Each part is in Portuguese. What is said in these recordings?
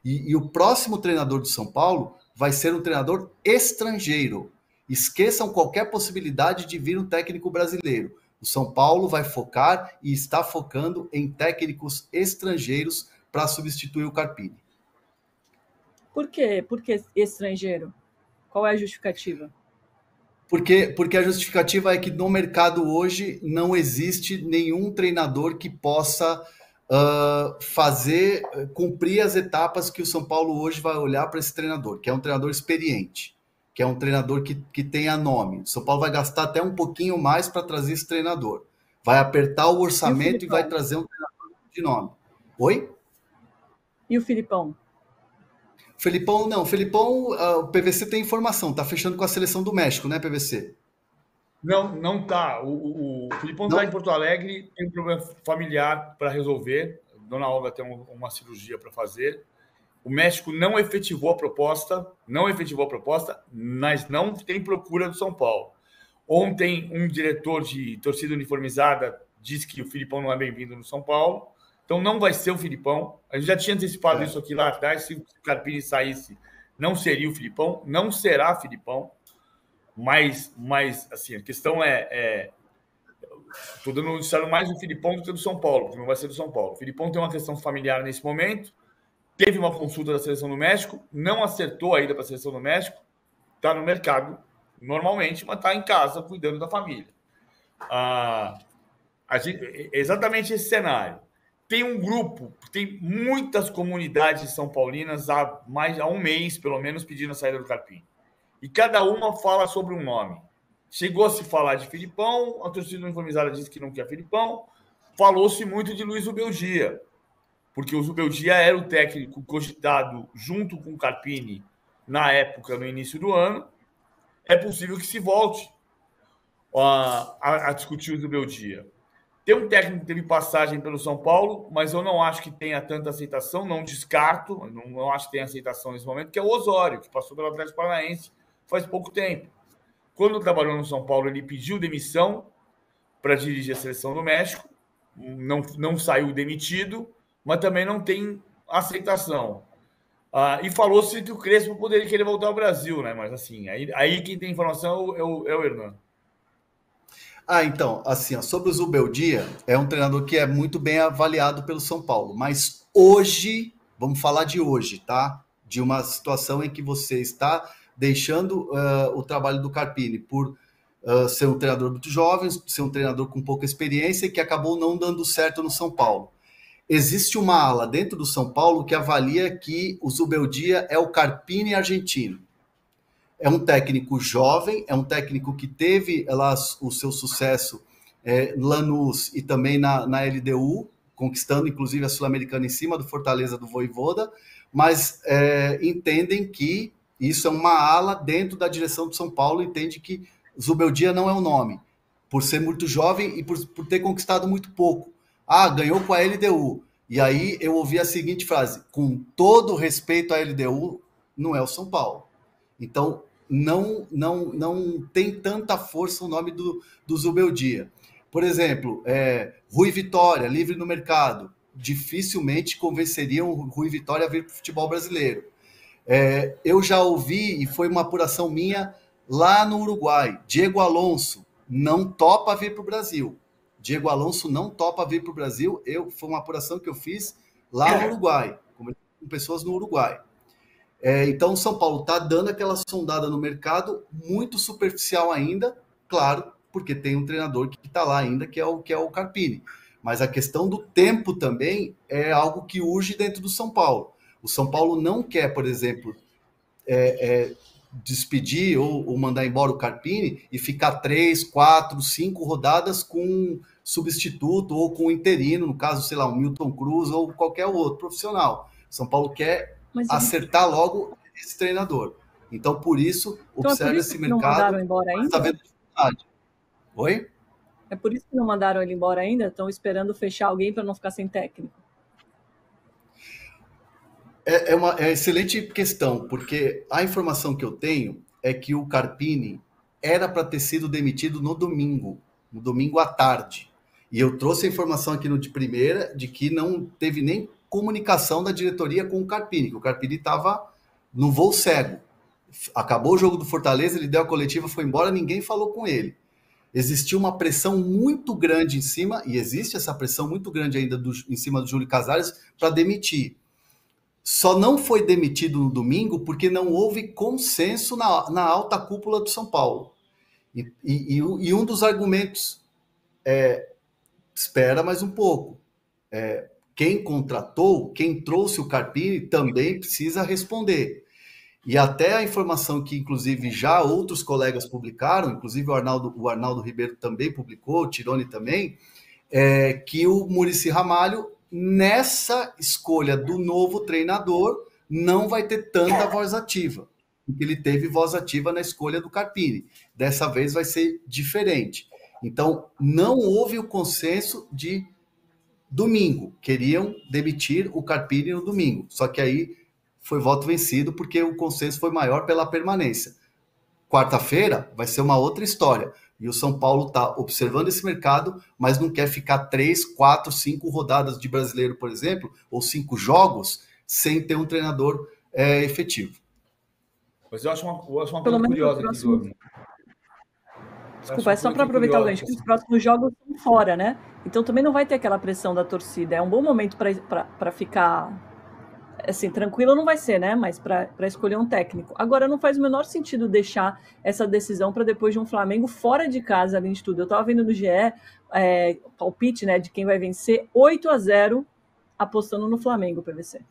E o próximo treinador do São Paulo vai ser um treinador estrangeiro. Esqueçam qualquer possibilidade de vir um técnico brasileiro. O São Paulo vai focar e está focando em técnicos estrangeiros para substituir o Carpini. Por quê? Por que estrangeiro? Qual é a justificativa? Porque a justificativa é que no mercado hoje não existe nenhum treinador que possa cumprir as etapas que o São Paulo hoje vai olhar para esse treinador, que é um treinador experiente, que é um treinador que tenha nome. O São Paulo vai gastar até um pouquinho mais para trazer esse treinador. Vai apertar o orçamento e vai trazer um treinador de nome. Oi? E o Filipão? Felipão, não. Felipão, o PVC tem informação. Tá fechando com a seleção do México, né, PVC? Não tá. O Filipão está em Porto Alegre, tem um problema familiar para resolver. Dona Olga tem uma cirurgia para fazer. O México não efetivou a proposta, mas não tem procura do São Paulo. Ontem, um diretor de torcida uniformizada disse que o Filipão não é bem-vindo no São Paulo. Então, não vai ser o Filipão. A gente já tinha antecipado isso aqui lá atrás. Se o Carpini saísse, não seria o Filipão. Não será Filipão. Mas assim, a questão estou dando mais do Filipão do que do São Paulo, porque não vai ser do São Paulo. O Filipão tem uma questão familiar nesse momento. Teve uma consulta da Seleção do México. Não acertou a ida para a Seleção do México. Está no mercado normalmente, mas está em casa cuidando da família. Exatamente esse cenário. Tem um grupo, tem muitas comunidades são paulinas há um mês, pelo menos, pedindo a saída do Carpini. E cada uma fala sobre um nome. Chegou a se falar de Filipão, a torcida uniformizada disse que não quer Filipão. Falou-se muito de Luiz Zubeldia, porque o Zubeldia era o técnico cogitado junto com o Carpini na época, no início do ano. É possível que se volte a discutir o Zubeldia. Tem um técnico que teve passagem pelo São Paulo, mas eu não acho que tenha tanta aceitação, não descarto, não acho que tenha aceitação nesse momento, que é o Osório, que passou pelo Atlético Paranaense faz pouco tempo. Quando trabalhou no São Paulo, ele pediu demissão para dirigir a seleção do México, não saiu demitido, mas também não tem aceitação. E falou-se que o Crespo poderia querer voltar ao Brasil, né? Mas assim, aí quem tem informação é o Hernan. Então, assim, sobre o Zubeldia, é um treinador que é muito bem avaliado pelo São Paulo, mas hoje, vamos falar de hoje, tá? De uma situação em que você está deixando o trabalho do Carpini por ser um treinador muito jovem, ser um treinador com pouca experiência e que acabou não dando certo no São Paulo. Existe uma ala dentro do São Paulo que avalia que o Zubeldia é o Carpini argentino. É um técnico jovem, é um técnico que teve lá o seu sucesso no Lanús e também na LDU, conquistando inclusive a Sul-Americana em cima do Fortaleza do Vojvoda, mas entendem que isso é uma ala dentro da direção do São Paulo, entende que Zubeldia não é o nome, por ser muito jovem e por ter conquistado muito pouco. Ganhou com a LDU. E aí eu ouvi a seguinte frase: com todo respeito à LDU, não é o São Paulo. Então, não tem tanta força o nome do Zubeldia. Por exemplo, Rui Vitória, livre no mercado. Dificilmente convenceriam o Rui Vitória a vir para o futebol brasileiro. Eu já ouvi, e foi uma apuração minha, lá no Uruguai, Diego Alonso não topa vir para o Brasil. Diego Alonso não topa vir para o Brasil. Foi uma apuração que eu fiz lá no Uruguai, com pessoas no Uruguai. Então, o São Paulo está dando aquela sondada no mercado, muito superficial ainda, claro, porque tem um treinador que está lá ainda, que é o Carpini. Mas a questão do tempo também é algo que urge dentro do São Paulo. O São Paulo não quer, por exemplo, despedir ou mandar embora o Carpini e ficar 3, 4, 5 rodadas com substituto ou com interino, no caso, sei lá, um Milton Cruz ou qualquer outro profissional. O São Paulo quer acertar logo esse treinador. Então, por isso, observe esse mercado. Não mandaram embora ainda? Está vendo dificuldade. Oi? É por isso que não mandaram ele embora ainda? Estão esperando fechar alguém para não ficar sem técnico? É uma excelente questão, porque a informação que eu tenho é que o Carpini era para ter sido demitido no domingo à tarde. E eu trouxe a informação aqui no de primeira de que não teve nem comunicação da diretoria com o Carpini, que o Carpini estava no voo cego. Acabou o jogo do Fortaleza, ele deu a coletiva, foi embora, ninguém falou com ele. Existiu uma pressão muito grande em cima, e existe essa pressão muito grande ainda em cima do Júlio Casares para demitir. Só não foi demitido no domingo porque não houve consenso na alta cúpula do São Paulo. E um dos argumentos espera mais um pouco. Quem contratou, quem trouxe o Carpini também precisa responder. E até a informação que, inclusive, já outros colegas publicaram, inclusive o Arnaldo Ribeiro também publicou, o Tironi também, que o Muricy Ramalho, nessa escolha do novo treinador, não vai ter tanta voz ativa. Porque ele teve voz ativa na escolha do Carpini. Dessa vez vai ser diferente. Então, não houve o consenso de domingo. Queriam demitir o Carpini no domingo. Só que aí foi voto vencido porque o consenso foi maior pela permanência. Quarta-feira vai ser uma outra história. E o São Paulo está observando esse mercado, mas não quer ficar 3, 4, 5 rodadas de brasileiro, por exemplo, ou 5 jogos, sem ter um treinador efetivo. Mas eu acho uma coisa curiosa aqui, Diogo. Desculpa, é só para aproveitar o gancho, que os próximos jogos são fora, né? Então também não vai ter aquela pressão da torcida. É um bom momento para ficar... Assim, tranquilo não vai ser, né? Mas para escolher um técnico. Agora, não faz o menor sentido deixar essa decisão para depois de um Flamengo fora de casa, além de tudo. Eu estava vendo no GE, palpite, né, de quem vai vencer 8-0, apostando no Flamengo, PVC.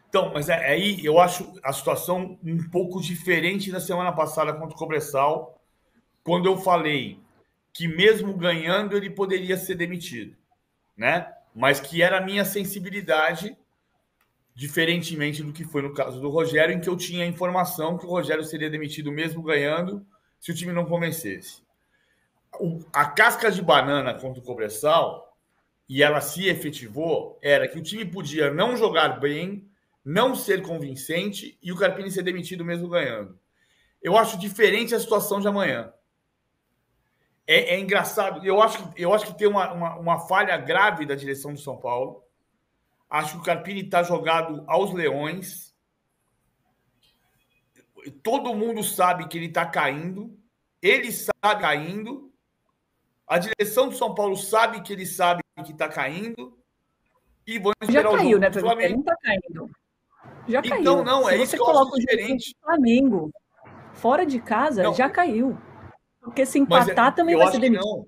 Então, mas aí eu acho a situação um pouco diferente da semana passada contra o Cobressal, quando eu falei que mesmo ganhando ele poderia ser demitido, né? Mas que era a minha sensibilidade, diferentemente do que foi no caso do Rogério, em que eu tinha a informação que o Rogério seria demitido mesmo ganhando se o time não convencesse. A casca de banana contra o Cobressal, e ela se efetivou, era que o time podia não jogar bem, não ser convincente e o Carpini ser demitido mesmo ganhando. Eu acho diferente a situação de amanhã. É engraçado. Eu acho que tem uma falha grave da direção do São Paulo. Acho que o Carpini está jogado aos leões. Todo mundo sabe que ele está caindo. Ele sabe caindo. A direção do São Paulo sabe que ele sabe que está caindo. E vão esperar já caiu, o jogo né, do Flamengo. Ele não está caindo. Já caiu. Então, não, se isso você que eu coloca acho diferente. O Flamengo fora de casa, já caiu. Porque se empatar também vai ser demitido.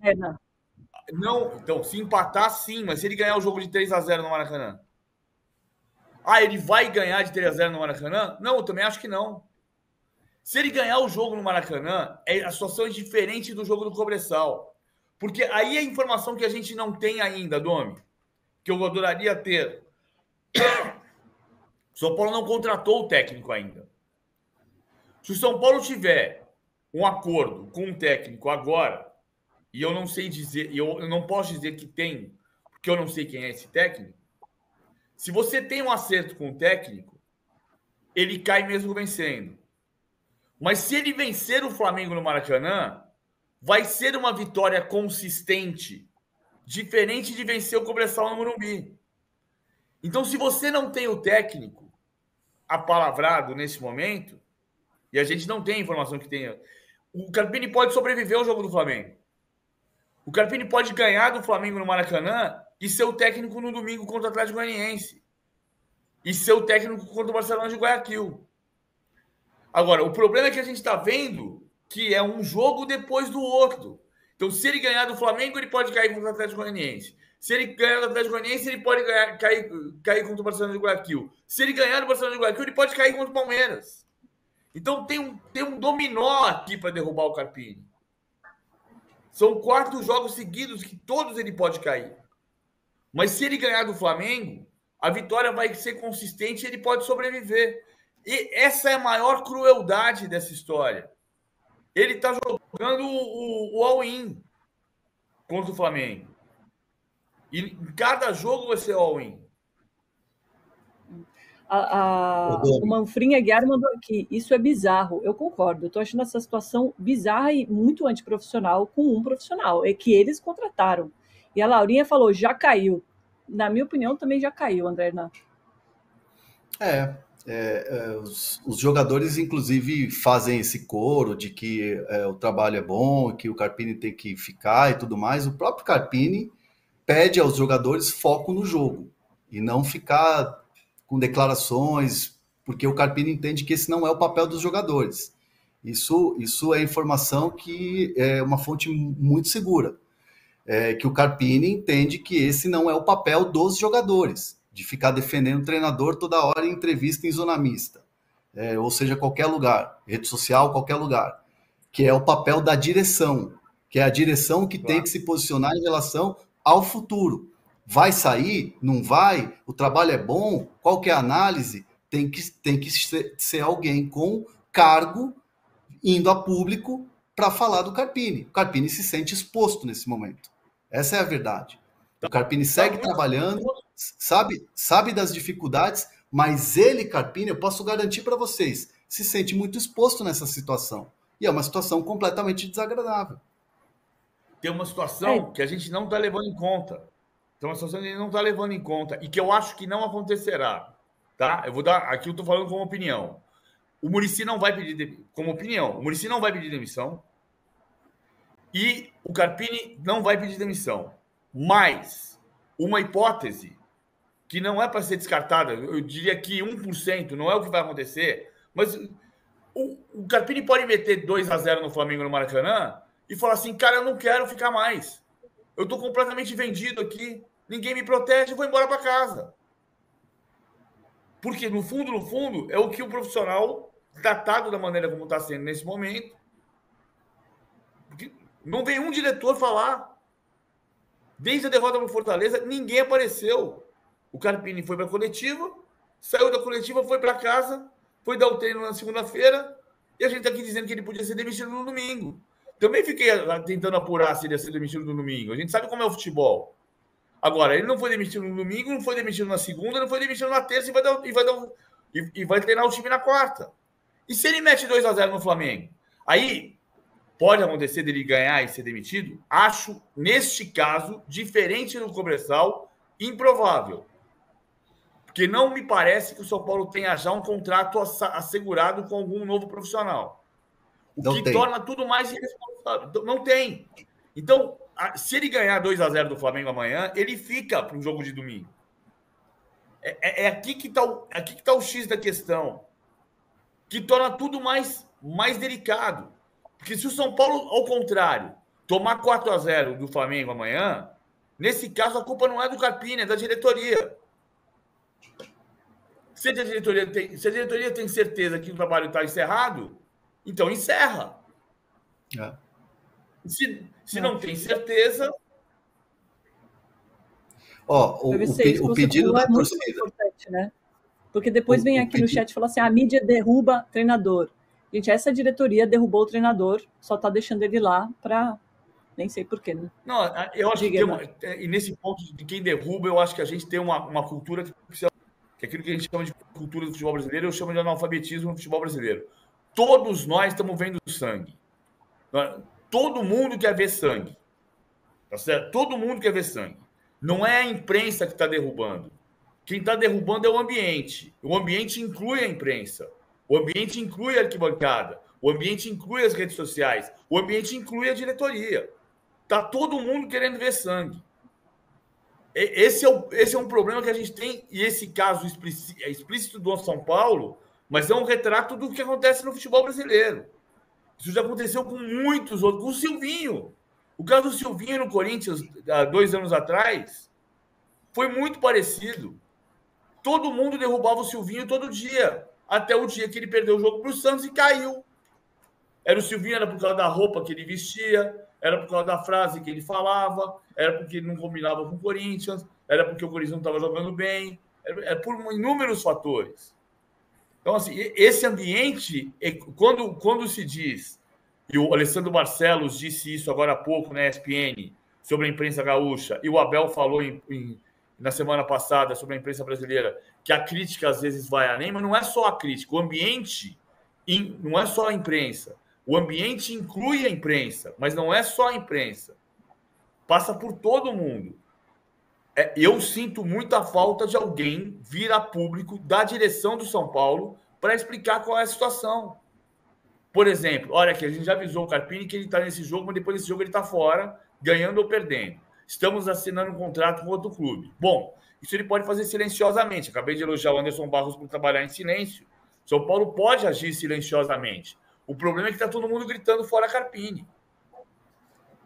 Não, então, se empatar, sim, mas se ele ganhar o jogo de 3-0 no Maracanã. Ele vai ganhar de 3-0 no Maracanã? Não, eu também acho que não. Se ele ganhar o jogo no Maracanã, a situação é diferente do jogo do Cobressal. Porque aí é a informação que a gente não tem ainda, Domi, que eu adoraria ter. O São Paulo não contratou o técnico ainda. Se o São Paulo tiver um acordo com o técnico agora, e eu não sei dizer, eu não posso dizer que tem, porque eu não sei quem é esse técnico. Se você tem um acerto com o técnico, ele cai mesmo vencendo. Mas se ele vencer o Flamengo no Maracanã, vai ser uma vitória consistente, diferente de vencer o Cobressal no Morumbi. Então, se você não tem o técnico apalavrado nesse momento, e a gente não tem informação que tenha, o Carpini pode sobreviver ao jogo do Flamengo. O Carpini pode ganhar do Flamengo no Maracanã e ser o técnico no domingo contra o Atlético Goianiense. E ser o técnico contra o Barcelona de Guayaquil. Agora, o problema é que a gente está vendo que é um jogo depois do outro. Então, se ele ganhar do Flamengo, ele pode cair contra o Atlético Goianiense. Se ele ganhar do Atlético Goianiense, ele pode cair contra o Barcelona de Guayaquil. Se ele ganhar do Barcelona de Guayaquil, ele pode cair contra o Palmeiras. Então, tem um dominó aqui para derrubar o Carpini. São 4 jogos seguidos que todos ele pode cair. Mas se ele ganhar do Flamengo, a vitória vai ser consistente e ele pode sobreviver. E essa é a maior crueldade dessa história. Ele está jogando o all-in contra o Flamengo. E em cada jogo vai ser all-in. O Manfrim Aguiar mandou aqui. Isso é bizarro. Eu concordo. Eu estou achando essa situação bizarra e muito antiprofissional com um profissional. É que eles contrataram. E a Laurinha falou, já caiu. na minha opinião, também já caiu, André Hernan. Os jogadores, inclusive, fazem esse coro de que o trabalho é bom, que o Carpini tem que ficar e tudo mais. O próprio Carpini pede aos jogadores foco no jogo e não ficar com declarações, porque o Carpini entende que esse não é o papel dos jogadores. Isso é informação que é uma fonte muito segura, que o Carpini entende que esse não é o papel dos jogadores, de ficar defendendo o treinador toda hora em entrevista em zona mista, ou seja, qualquer lugar, rede social, qualquer lugar, que é o papel da direção, que é a direção que tem que se posicionar em relação ao futuro. Vai sair? Não vai? O trabalho é bom? Qual que é a análise? Tem que ser alguém com cargo indo a público para falar do Carpini. O Carpini se sente exposto nesse momento. Essa é a verdade. O Carpini segue trabalhando, sabe das dificuldades, mas ele, Carpini, eu posso garantir para vocês, se sente muito exposto nessa situação. E é uma situação completamente desagradável. Tem uma situação que a gente não está levando em conta. Tem uma situação que a gente não está levando em conta e que eu acho que não acontecerá. Tá? Eu vou dar. Aqui eu estou falando como opinião. O Muricy não vai pedir, como opinião, o Muricy não vai pedir demissão e o Carpini não vai pedir demissão. Mas uma hipótese que não é para ser descartada, eu diria que 1% não é o que vai acontecer, mas o Carpini pode meter 2-0 no Flamengo no Maracanã e falar assim, cara, eu não quero ficar mais. Eu estou completamente vendido aqui, ninguém me protege, eu vou embora para casa. Porque, no fundo, é o que o profissional tratado da maneira como está sendo nesse momento. Porque não vem um diretor falar. Desde a derrota para o Fortaleza, ninguém apareceu. O Carpini foi para a coletiva, saiu da coletiva, foi para casa, foi dar o treino na segunda-feira, e a gente está aqui dizendo que ele podia ser demitido no domingo. Também fiquei tentando apurar se ele ia ser demitido no domingo. A gente sabe como é o futebol. Agora, ele não foi demitido no domingo, não foi demitido na segunda, não foi demitido na terça e vai treinar o time na quarta. E se ele mete 2-0 no Flamengo? Aí pode acontecer dele ganhar e ser demitido? Acho, neste caso, diferente do Cobressal, improvável. Porque não me parece que o São Paulo tenha já um contrato assegurado com algum novo profissional. O que torna tudo mais irresponsável. Não tem. Então, se ele ganhar 2-0 do Flamengo amanhã, ele fica para o jogo de domingo. É aqui que está o X da questão, que torna tudo mais delicado. Porque se o São Paulo, ao contrário, tomar 4-0 do Flamengo amanhã, nesse caso a culpa não é do Carpini, é da diretoria. Se a diretoria tem certeza que o trabalho está encerrado, então encerra. Se não tem certeza... o pedido da torcida... Né? Porque depois vem aqui no chat e fala assim, a mídia derruba treinador. Gente, essa diretoria derrubou o treinador, só está deixando ele lá para... Nem sei porquê, né? Não, eu acho que e nesse ponto de quem derruba, eu acho que a gente tem uma cultura que precisa... Que é aquilo que a gente chama de cultura do futebol brasileiro, eu chamo de analfabetismo no futebol brasileiro. Todos nós estamos vendo sangue. Todo mundo quer ver sangue. Tá certo? Todo mundo quer ver sangue. Não é a imprensa que está derrubando. Quem está derrubando é o ambiente. O ambiente inclui a imprensa. O ambiente inclui a arquibancada. O ambiente inclui as redes sociais. O ambiente inclui a diretoria. Está todo mundo querendo ver sangue. Esse é um problema que a gente tem, e esse caso é explícito do São Paulo, mas é um retrato do que acontece no futebol brasileiro. Isso já aconteceu com muitos outros. Com o Silvinho. O caso do Silvinho no Corinthians, há 2 anos atrás, foi muito parecido. Todo mundo derrubava o Silvinho todo dia, até o dia que ele perdeu o jogo para o Santos e caiu. Era o Silvinho, era por causa da roupa que ele vestia, era por causa da frase que ele falava, era porque ele não combinava com o Corinthians, era porque o Corinthians não estava jogando bem, era por inúmeros fatores. Então, assim, esse ambiente, quando se diz, e o Alessandro Barcelos disse isso agora há pouco na ESPN, sobre a imprensa gaúcha, e o Abel falou na semana passada sobre a imprensa brasileira, que a crítica às vezes vai além, mas não é só a crítica, o ambiente não é só a imprensa. O ambiente inclui a imprensa, mas não é só a imprensa. Passa por todo mundo. Eu sinto muita falta de alguém vir a público da direção do São Paulo para explicar qual é a situação. Por exemplo, olha aqui, a gente já avisou o Carpini que ele está nesse jogo, mas depois desse jogo ele está fora, ganhando ou perdendo. Estamos assinando um contrato com outro clube. Bom, isso ele pode fazer silenciosamente. Acabei de elogiar o Anderson Barros por trabalhar em silêncio. São Paulo pode agir silenciosamente. O problema é que está todo mundo gritando fora Carpini.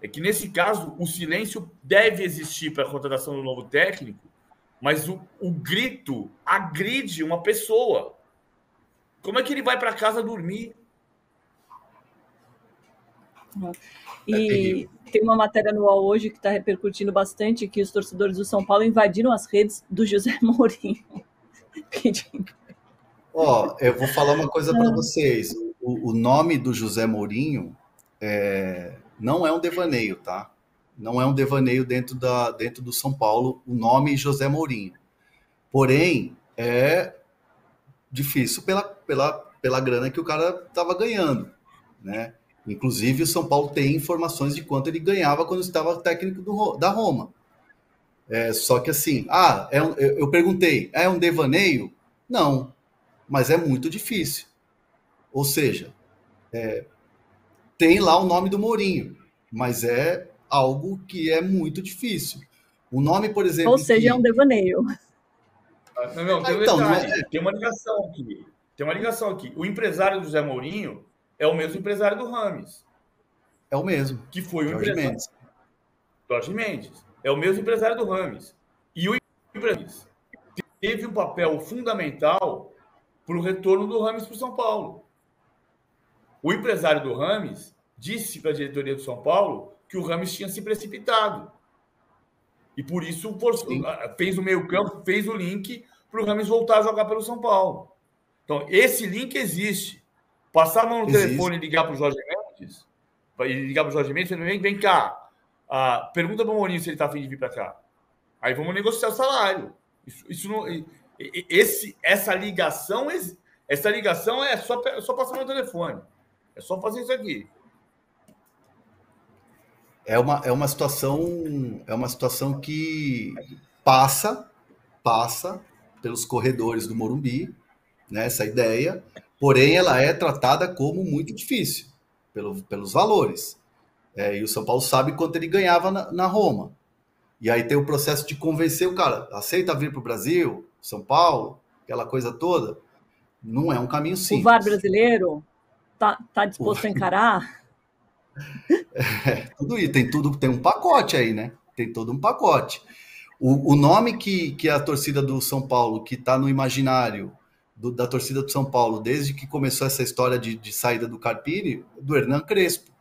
É que, nesse caso, o silêncio deve existir para a contratação do novo técnico, mas o grito agride uma pessoa. Como é que ele vai para casa dormir? E tem uma matéria no UOL hoje que está repercutindo bastante que os torcedores do São Paulo invadiram as redes do José Mourinho. Eu vou falar uma coisa para vocês. O nome do José Mourinho não é um devaneio, tá? Não é um devaneio dentro do São Paulo, o nome José Mourinho. Porém, é difícil pela grana que o cara estava ganhando, né? Inclusive, o São Paulo tem informações de quanto ele ganhava quando estava técnico da Roma. Só que assim, eu perguntei, é um devaneio? Não, mas é muito difícil. Ou seja, tem lá o nome do Mourinho, mas é algo que é muito difícil. O nome, por exemplo... Ou seja, é um devaneio. Não, tem um detalhe, tem uma ligação aqui. Tem uma ligação aqui. O empresário do José Mourinho é o mesmo empresário do Rames. É o mesmo. Que foi o Jorge empresário. Mendes. Jorge Mendes. É o mesmo empresário do Rames. E o empresário teve um papel fundamental para o retorno do Rames para o São Paulo. O empresário do Rames disse para a diretoria do São Paulo que o Rames tinha se precipitado. E por isso fez o meio-campo, fez o link para o Rames voltar a jogar pelo São Paulo. Então, esse link existe. Passar a mão no telefone e ligar para o Jorge Mendes, vem cá, pergunta para o Mourinho se ele está afim de vir para cá. Aí vamos negociar o salário. Essa ligação é só passar no telefone. É só fazer isso aqui. É uma situação que passa pelos corredores do Morumbi, né, essa ideia, porém ela é tratada como muito difícil, pelos valores. E o São Paulo sabe quanto ele ganhava na Roma. E aí tem o processo de convencer o cara, aceita vir para o Brasil, São Paulo, aquela coisa toda. Não é um caminho simples. O VAR brasileiro tá disposto a encarar? Tudo isso, tem um pacote aí, né? Tem todo um pacote. O nome que a torcida do São Paulo, que está no imaginário da torcida do São Paulo, desde que começou essa história de saída do Carpini, do Hernan Crespo.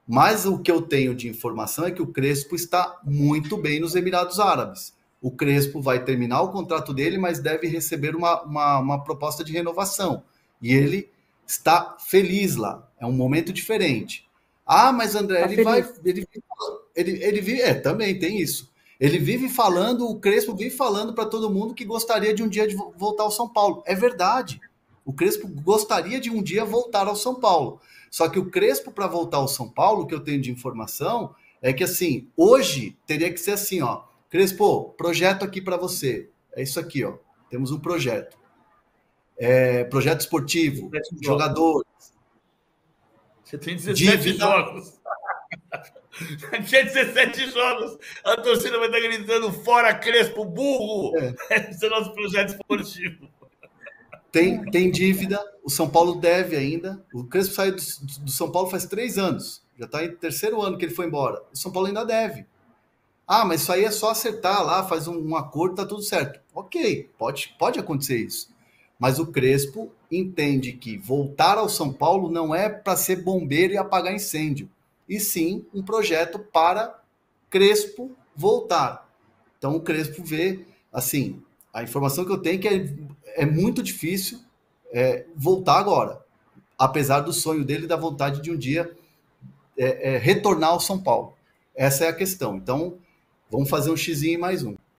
Mas o que eu tenho de informação é que o Crespo está muito bem nos Emirados Árabes. O Crespo vai terminar o contrato dele, mas deve receber uma proposta de renovação. E ele está feliz lá. É um momento diferente. Mas André, ele vive, também tem isso. Ele vive falando, o Crespo vive falando para todo mundo que gostaria de um dia de voltar ao São Paulo. É verdade. O Crespo gostaria de um dia voltar ao São Paulo. Só que o Crespo, para voltar ao São Paulo, o que eu tenho de informação, é que assim, hoje teria que ser assim, ó. Crespo, projeto aqui para você. É isso aqui, ó. Temos um projeto. Projeto esportivo, jogadores. Você tem 17 jogos. Tinha 17 jogos. A torcida vai estar gritando fora Crespo, burro. Esse é o nosso projeto esportivo. Tem dívida. O São Paulo deve ainda. O Crespo saiu do São Paulo faz 3 anos. Já está em 3º ano que ele foi embora. O São Paulo ainda deve. Mas isso aí é só acertar lá, faz um acordo, tá tudo certo. Ok, pode acontecer isso. Mas o Crespo entende que voltar ao São Paulo não é para ser bombeiro e apagar incêndio, e sim um projeto para Crespo voltar. Então o Crespo vê, assim, a informação que eu tenho é que é muito difícil voltar agora, apesar do sonho dele, da vontade de um dia retornar ao São Paulo. Essa é a questão. Então, vamos fazer um xizinho mais um.